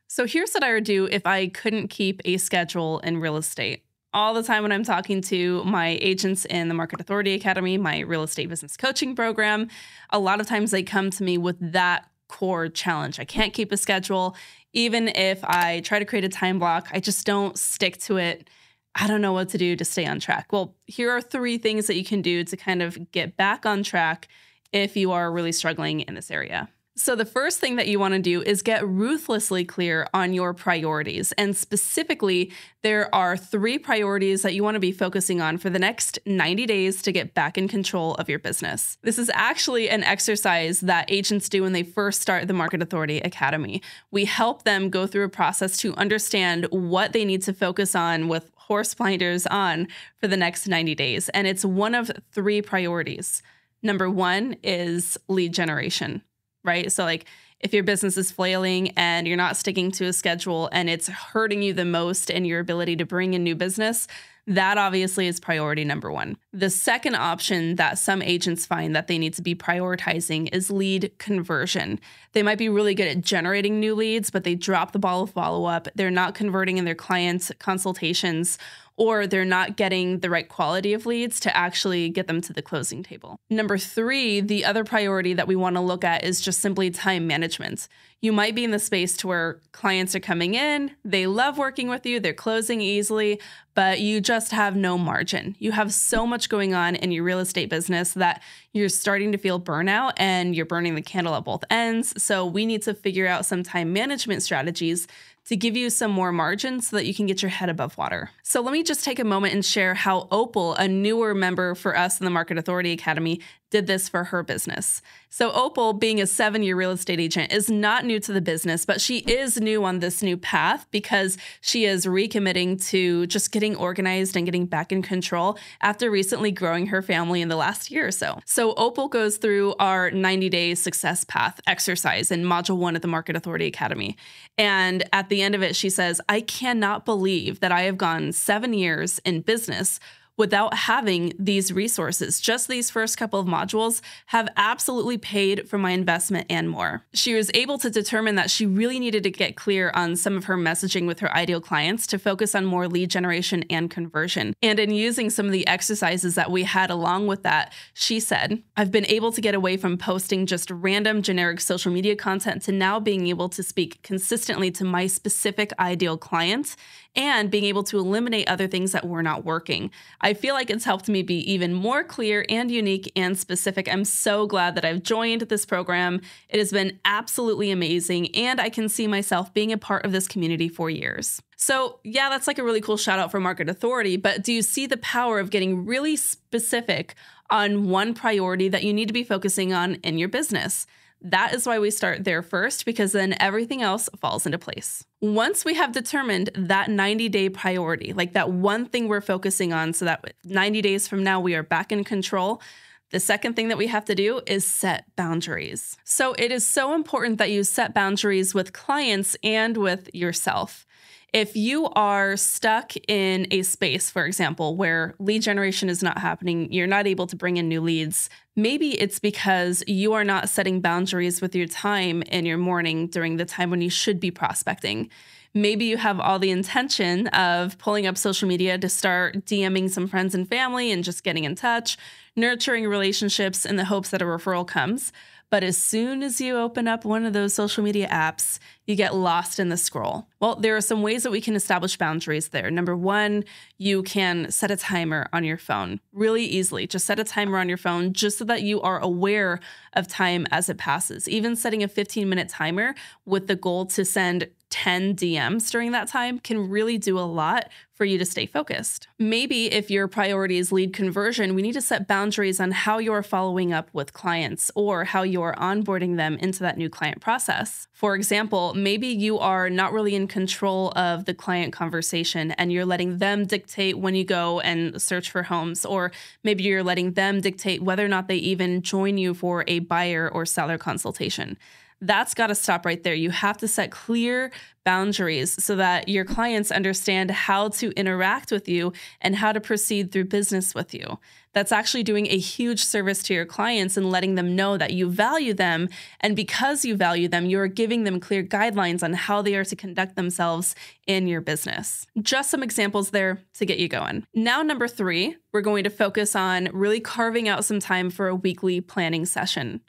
So here's what I would do if I couldn't keep a schedule in real estate. All the time when I'm talking to my agents in the Market Authority Academy, my real estate business coaching program, a lot of times they come to me with that core challenge. I can't keep a schedule. Even if I try to create a time block, I just don't stick to it. I don't know what to do to stay on track. Well, here are 3 things that you can do to kind of get back on track if you are really struggling in this area. So the first thing that you want to do is get ruthlessly clear on your priorities. And specifically, there are 3 priorities that you want to be focusing on for the next 90 days to get back in control of your business. This is actually an exercise that agents do when they first start the Market Authority Academy. We help them go through a process to understand what they need to focus on with horse blinders on for the next 90 days. And it's one of 3 priorities. Number 1 is lead generation. Right? So like if your business is flailing and you're not sticking to a schedule and it's hurting you the most in your ability to bring in new business, that obviously is priority number 1. The second option that some agents find that they need to be prioritizing is lead conversion. They might be really good at generating new leads, but they drop the ball of follow-up. They're not converting in their clients' consultations, or they're not getting the right quality of leads to actually get them to the closing table. Number 3, the other priority that we want to look at is just simply time management. You might be in the space to where clients are coming in, they love working with you, they're closing easily, but you just have no margin. You have so much going on in your real estate business that you're starting to feel burnout and you're burning the candle at both ends. So we need to figure out some time management strategies to give you some more margin so that you can get your head above water. So let me just take a moment and share how Opal, a newer member for us in the Market Authority Academy, did this for her business. So Opal, being a 7-year real estate agent, is not new to the business, but she is new on this new path because she is recommitting to just getting organized and getting back in control after recently growing her family in the last year or so. So Opal goes through our 90-day success path exercise in Module 1 at the Market Authority Academy. And at the end of it, she says, "I cannot believe that I have gone 7 years in business without having these resources. Just these first couple of modules have absolutely paid for my investment and more." She was able to determine that she really needed to get clear on some of her messaging with her ideal clients to focus on more lead generation and conversion. And in using some of the exercises that we had along with that, she said, "I've been able to get away from posting just random generic social media content to now being able to speak consistently to my specific ideal client and being able to eliminate other things that were not working. I feel like it's helped me be even more clear and unique and specific. I'm so glad that I've joined this program. It has been absolutely amazing, and I can see myself being a part of this community for years." So yeah, that's like a really cool shout out for Market Authority, but do you see the power of getting really specific on one priority that you need to be focusing on in your business? That is why we start there first, because then everything else falls into place. Once we have determined that 90-day priority, like that one thing we're focusing on so that 90 days from now we are back in control, the second thing that we have to do is set boundaries. So it is so important that you set boundaries with clients and with yourself. If you are stuck in a space, for example, where lead generation is not happening, you're not able to bring in new leads, maybe it's because you are not setting boundaries with your time in your morning during the time when you should be prospecting. Maybe you have all the intention of pulling up social media to start DMing some friends and family and just getting in touch, nurturing relationships in the hopes that a referral comes. But as soon as you open up one of those social media apps, you get lost in the scroll. Well, there are some ways that we can establish boundaries there. Number 1, you can set a timer on your phone really easily. Just set a timer on your phone just so that you are aware of time as it passes. Even setting a 15-minute timer with the goal to send 10 DMs during that time can really do a lot for you to stay focused. Maybe if your priority is lead conversion, we need to set boundaries on how you're following up with clients or how you're onboarding them into that new client process. For example, maybe you are not really in control of the client conversation and you're letting them dictate when you go and search for homes, or maybe you're letting them dictate whether or not they even join you for a buyer or seller consultation. That's got to stop right there. You have to set clear boundaries so that your clients understand how to interact with you and how to proceed through business with you. That's actually doing a huge service to your clients and letting them know that you value them. And because you value them, you're giving them clear guidelines on how they are to conduct themselves in your business. Just some examples there to get you going. Now, number 3, we're going to focus on really carving out some time for a weekly planning session.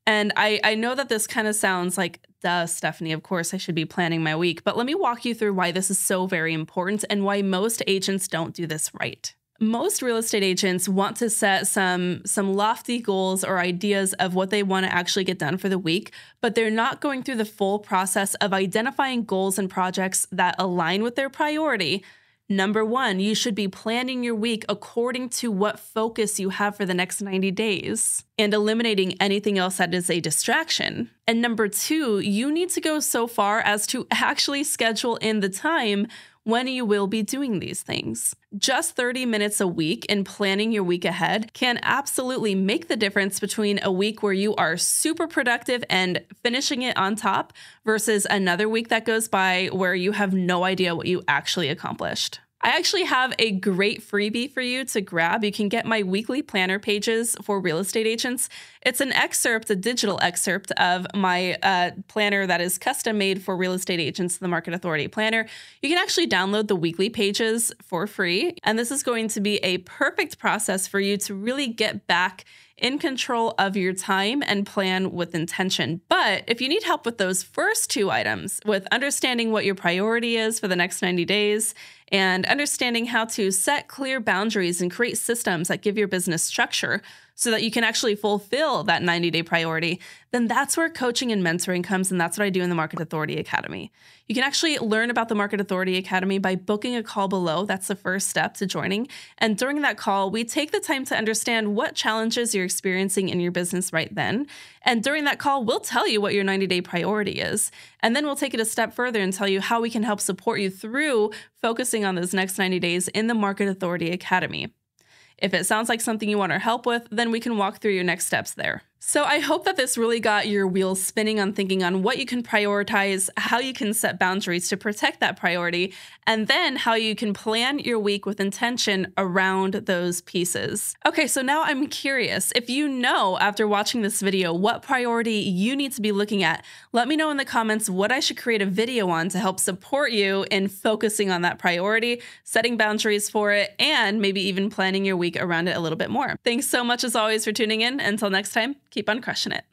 And I know that this kind of sounds like, duh, Stefanie, of course I should be planning my week. But let me walk you through why this is so very important and why most agents don't do this right. Most real estate agents want to set some lofty goals or ideas of what they want to actually get done for the week, but they're not going through the full process of identifying goals and projects that align with their priority. Number 1, you should be planning your week according to what focus you have for the next 90 days and eliminating anything else that is a distraction. And number 2, you need to go so far as to actually schedule in the time when you will be doing these things. Just 30 minutes a week in planning your week ahead can absolutely make the difference between a week where you are super productive and finishing it on top versus another week that goes by where you have no idea what you actually accomplished. I actually have a great freebie for you to grab. You can get my weekly planner pages for real estate agents. It's an excerpt, a digital excerpt of my planner that is custom made for real estate agents, the Market Authority Planner. You can actually download the weekly pages for free. And this is going to be a perfect process for you to really get back in control of your time and plan with intention. But if you need help with those first 2 items, with understanding what your priority is for the next 90 days and understanding how to set clear boundaries and create systems that give your business structure so that you can actually fulfill that 90-day priority, then that's where coaching and mentoring comes, and that's what I do in the Market Authority Academy. You can actually learn about the Market Authority Academy by booking a call below. That's the first step to joining. And during that call, we take the time to understand what challenges you're experiencing in your business right then. And during that call, we'll tell you what your 90-day priority is. And then we'll take it a step further and tell you how we can help support you through focusing on those next 90 days in the Market Authority Academy. If it sounds like something you want our help with, then we can walk through your next steps there. So I hope that this really got your wheels spinning on thinking on what you can prioritize, how you can set boundaries to protect that priority, and then how you can plan your week with intention around those pieces. Okay, so now I'm curious, if you know after watching this video what priority you need to be looking at, let me know in the comments what I should create a video on to help support you in focusing on that priority, setting boundaries for it, and maybe even planning your week around it a little bit more. Thanks so much as always for tuning in. Until next time, keep on crushing it.